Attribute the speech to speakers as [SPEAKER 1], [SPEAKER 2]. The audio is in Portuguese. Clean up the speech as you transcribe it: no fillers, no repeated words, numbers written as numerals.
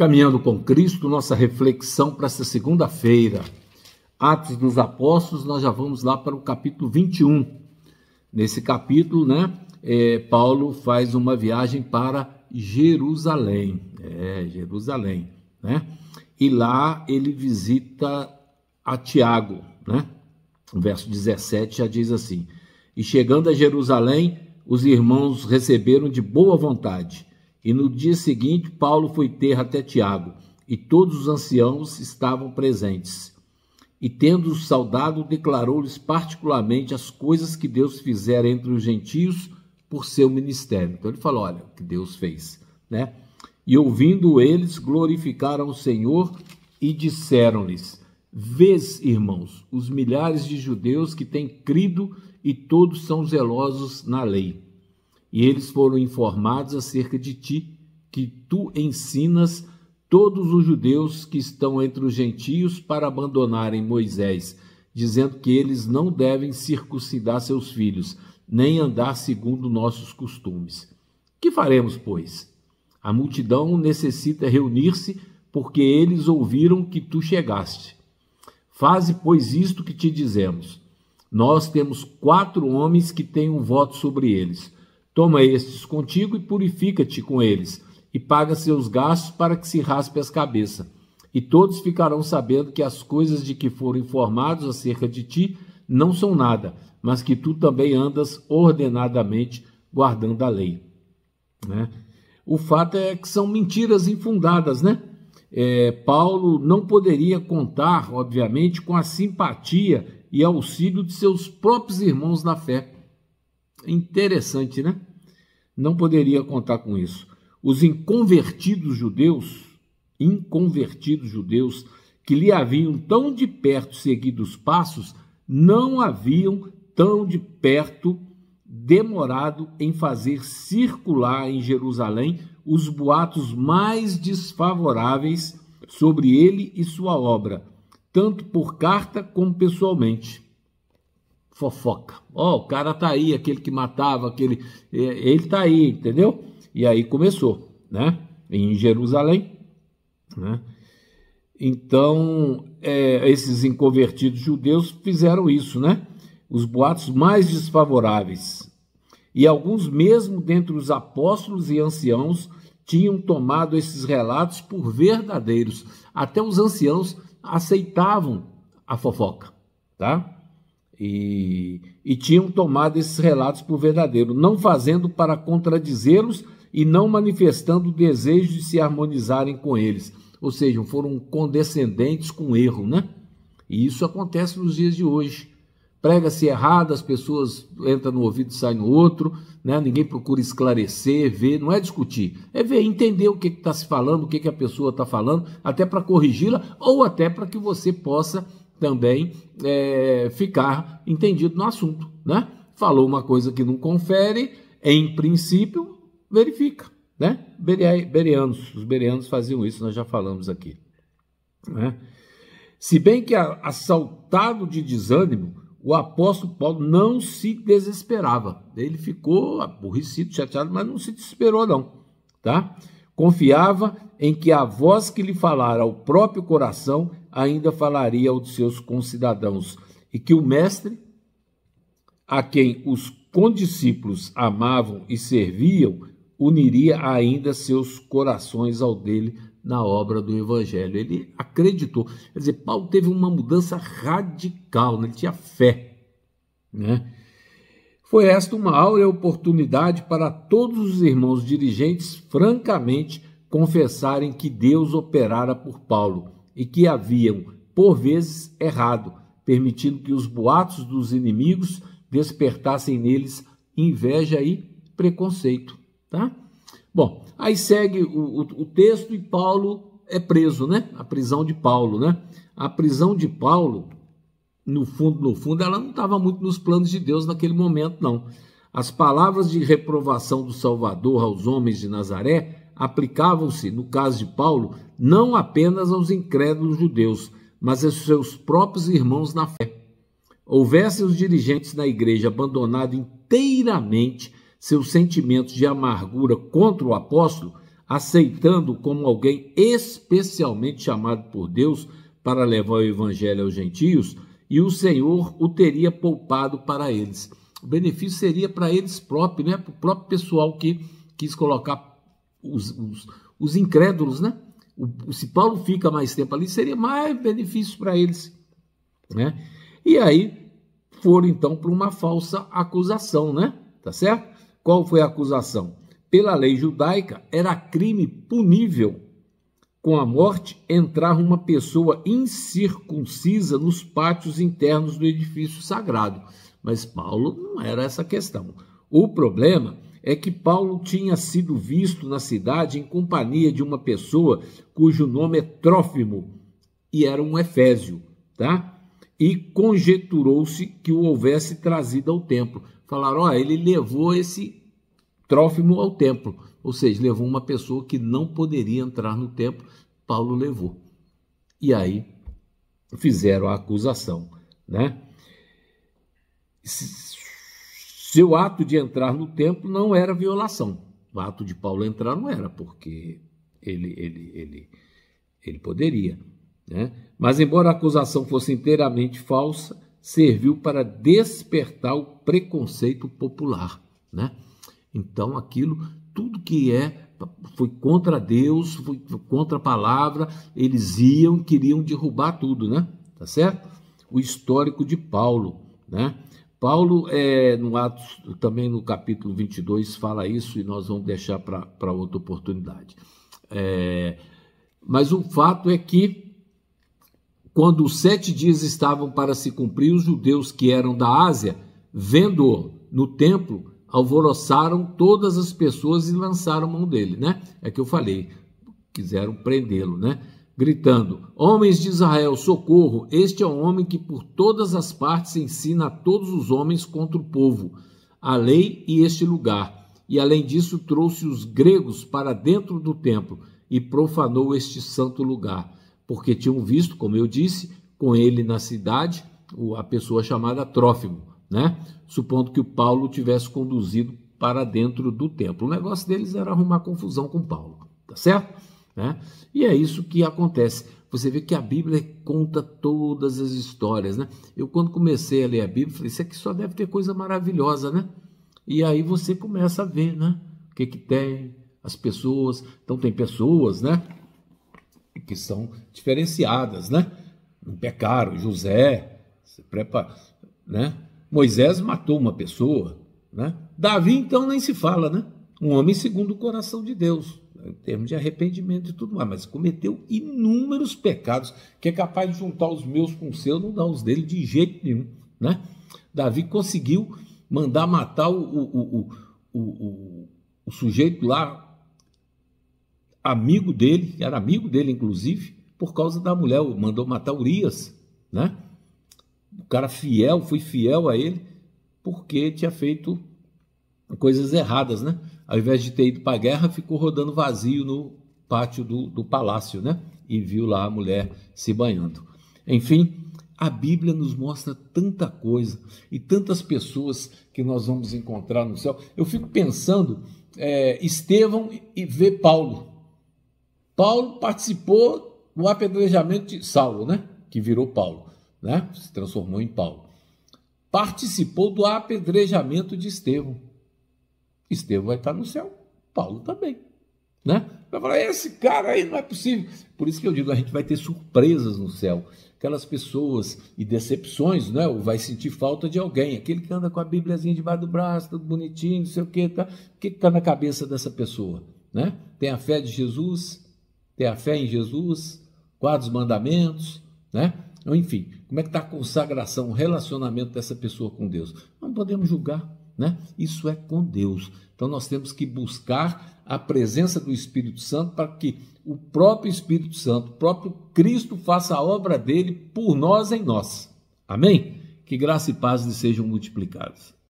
[SPEAKER 1] Caminhando com Cristo, nossa reflexão para essa segunda-feira. Atos dos Apóstolos, nós já vamos lá para o capítulo 21. Nesse capítulo, Paulo faz uma viagem para Jerusalém. Jerusalém, né? E lá ele visita a Tiago, né? O verso 17 já diz assim: E chegando a Jerusalém, os irmãos receberam de boa vontade. E no dia seguinte, Paulo foi ter até Tiago, e todos os anciãos estavam presentes. E tendo-os saudado, declarou-lhes particularmente as coisas que Deus fizera entre os gentios por seu ministério. Então ele falou, olha, o que Deus fez, né? E ouvindo eles, glorificaram o Senhor e disseram-lhes: Vês, irmãos, os milhares de judeus que têm crido e todos são zelosos na lei. E eles foram informados acerca de ti, que tu ensinas todos os judeus que estão entre os gentios para abandonarem Moisés, dizendo que eles não devem circuncidar seus filhos, nem andar segundo nossos costumes. Que faremos, pois? A multidão necessita reunir-se, porque eles ouviram que tu chegaste. Faze, pois, isto que te dizemos. Nós temos 4 homens que têm um voto sobre eles. Toma estes contigo e purifica-te com eles, e paga seus gastos para que se raspe as cabeças. E todos ficarão sabendo que as coisas de que foram informados acerca de ti não são nada, mas que tu também andas ordenadamente guardando a lei. Né? O fato é que são mentiras infundadas, né? Paulo não poderia contar, obviamente, com a simpatia e auxílio de seus próprios irmãos na fé. Interessante, né? Não poderia contar com isso. Os inconvertidos judeus que lhe haviam tão de perto seguido os passos, não haviam tão de perto demorado em fazer circular em Jerusalém os boatos mais desfavoráveis sobre ele e sua obra, tanto por carta como pessoalmente. Fofoca. O cara tá aí, aquele que matava, ele tá aí, entendeu? E aí começou, né? Em Jerusalém, né? Então, esses inconvertidos judeus fizeram isso, né? Os boatos mais desfavoráveis. E alguns mesmo dentre os apóstolos e anciãos tinham tomado esses relatos por verdadeiros. Até os anciãos aceitavam a fofoca, tá? E tinham tomado esses relatos por verdadeiro, não fazendo para contradizê-los e não manifestando o desejo de se harmonizarem com eles. Ou seja, foram condescendentes com o erro, né? E isso acontece nos dias de hoje. Prega-se errado, as pessoas entram no ouvido e saem no outro, né? Ninguém procura esclarecer, ver, não é discutir, é ver, entender o que está se falando, o que a pessoa está falando, até para corrigi-la ou até para que você possa também ficar entendido no assunto, né? Falou uma coisa que não confere, em princípio, verifica, né? Os bereanos faziam isso, nós já falamos aqui, né? Se bem que assaltado de desânimo, o apóstolo Paulo não se desesperava. Ele ficou aborrecido, chateado, mas não se desesperou não, tá? Confiava em que a voz que lhe falara ao próprio coração ainda falaria ao de seus concidadãos, e que o mestre, a quem os condiscípulos amavam e serviam, uniria ainda seus corações ao dele na obra do evangelho. Ele acreditou. Quer dizer, Paulo teve uma mudança radical, né? Ele tinha fé, né? Foi esta uma áurea oportunidade para todos os irmãos dirigentes francamente confessarem que Deus operara por Paulo e que haviam, por vezes, errado, permitindo que os boatos dos inimigos despertassem neles inveja e preconceito, tá? Bom, aí segue o texto e Paulo é preso, né? A prisão de Paulo, né? A prisão de Paulo, no fundo, ela não estava muito nos planos de Deus naquele momento, não. As palavras de reprovação do Salvador aos homens de Nazaré aplicavam-se, no caso de Paulo, não apenas aos incrédulos judeus, mas aos seus próprios irmãos na fé. Houvessem os dirigentes da igreja abandonado inteiramente seus sentimentos de amargura contra o apóstolo, aceitando como alguém especialmente chamado por Deus para levar o evangelho aos gentios, e o Senhor o teria poupado para eles. O benefício seria para eles próprios, né? Para o próprio pessoal que quis colocar os incrédulos, né? Se Paulo fica mais tempo ali, seria mais benefício para eles, né? E aí foram então para uma falsa acusação, né? Tá certo? Qual foi a acusação? Pela lei judaica, era crime punível com a morte entrar uma pessoa incircuncisa nos pátios internos do edifício sagrado. Mas Paulo não era essa questão. O problema é que Paulo tinha sido visto na cidade em companhia de uma pessoa cujo nome é Trófimo, e era um efésio, tá? E conjecturou-se que o houvesse trazido ao templo. Falaram, ele levou esse Trófimo ao templo, ou seja, levou uma pessoa que não poderia entrar no templo, Paulo levou. E aí fizeram a acusação, né? Seu ato de entrar no templo não era violação. O ato de Paulo entrar não era, porque ele poderia, né? Mas, embora a acusação fosse inteiramente falsa, serviu para despertar o preconceito popular, né? Então, aquilo, tudo que foi contra Deus, foi contra a palavra, eles queriam derrubar tudo, né? Tá certo? O histórico de Paulo, né? Paulo, no Atos, também no capítulo 22, fala isso, e nós vamos deixar para outra oportunidade. Mas o fato é que, quando os 7 dias estavam para se cumprir, os judeus que eram da Ásia, vendo-o no templo, alvoroçaram todas as pessoas e lançaram mão dele, né? É que eu falei, quiseram prendê-lo, né? Gritando, homens de Israel, socorro, este é um homem que por todas as partes ensina a todos os homens contra o povo, a lei e este lugar. E além disso trouxe os gregos para dentro do templo e profanou este santo lugar, porque tinham visto, como eu disse, com ele na cidade, a pessoa chamada Trófimo, né? Supondo que o Paulo tivesse conduzido para dentro do templo. O negócio deles era arrumar confusão com Paulo, tá certo? Né? E é isso que acontece. Você vê que a Bíblia conta todas as histórias, né? Eu, quando comecei a ler a Bíblia, falei, isso aqui só deve ter coisa maravilhosa, né? E aí você começa a ver, né? O que tem, as pessoas. Então tem pessoas, né? Que são diferenciadas, né? Não pecaram. José, se prepara, né? Moisés matou uma pessoa, né? Davi, então, nem se fala, né? Um homem segundo o coração de Deus, em termos de arrependimento e tudo mais, mas cometeu inúmeros pecados, que é capaz de juntar os meus com os seus, não dá os dele de jeito nenhum, né? Davi conseguiu mandar matar o sujeito lá, amigo dele, que era amigo dele, inclusive, por causa da mulher, mandou matar Urias, né? O cara foi fiel a ele, porque tinha feito coisas erradas, né? Ao invés de ter ido para a guerra, ficou rodando vazio no pátio do palácio, né? E viu lá a mulher se banhando. Enfim, a Bíblia nos mostra tanta coisa e tantas pessoas que nós vamos encontrar no céu. Eu fico pensando, Estevão e ver Paulo. Paulo participou do apedrejamento de Saulo, né? Que virou Paulo, né? Se transformou em Paulo. Participou do apedrejamento de Estevão. Estevão vai estar no céu, Paulo também, né? Vai falar, esse cara aí não é possível. Por isso que eu digo, a gente vai ter surpresas no céu. Aquelas pessoas e decepções, né? Ou vai sentir falta de alguém. Aquele que anda com a Bíbliazinha debaixo do braço, tudo bonitinho, não sei o quê. Tá? O que está na cabeça dessa pessoa, né? Tem a fé de Jesus, tem a fé em Jesus, guarda os mandamentos, né? Enfim, como é que está a consagração, o relacionamento dessa pessoa com Deus? Não podemos julgar, né? Isso é com Deus. Então nós temos que buscar a presença do Espírito Santo para que o próprio Espírito Santo, o próprio Cristo faça a obra dele por nós em nós. Amém? Que graça e paz lhe sejam multiplicadas.